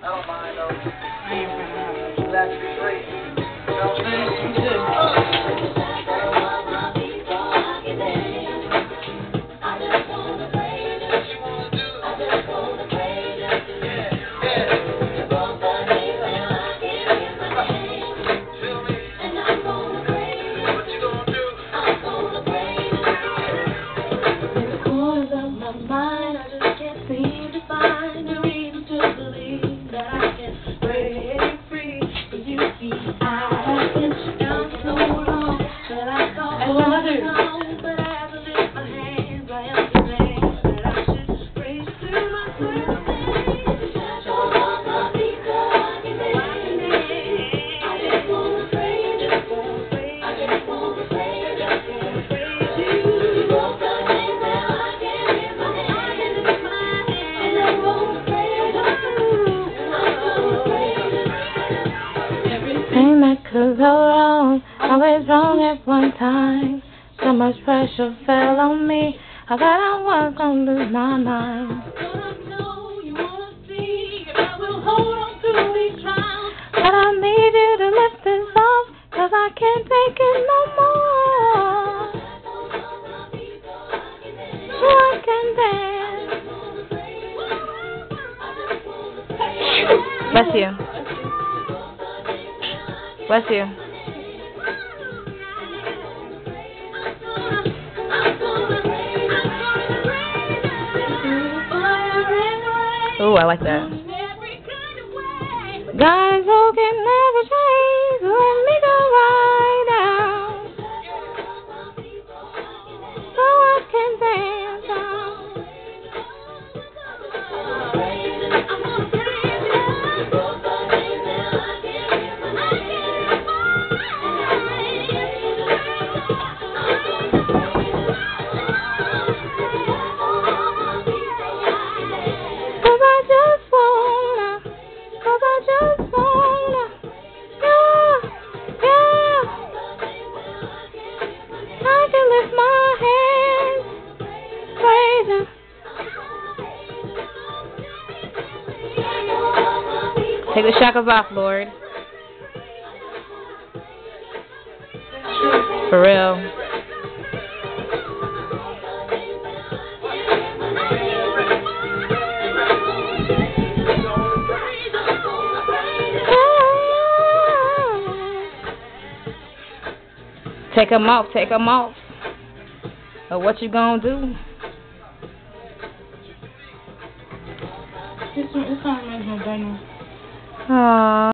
I don't mind though. I ain't finna have That's great. you too. Everything that could go wrong, always wrong at one time. So much pressure fell on me, I thought I was gonna lose my mind. But I need you to lift this off, 'cause I can't take it no more. So I can dance. Bless you. Bless you. Ooh, I like that. Guys who can never change, let me go right now, so I can dance now. Take the shackles off, Lord. For real. Take them off, take them off. But what you gonna do? It's not my dinner. Aww.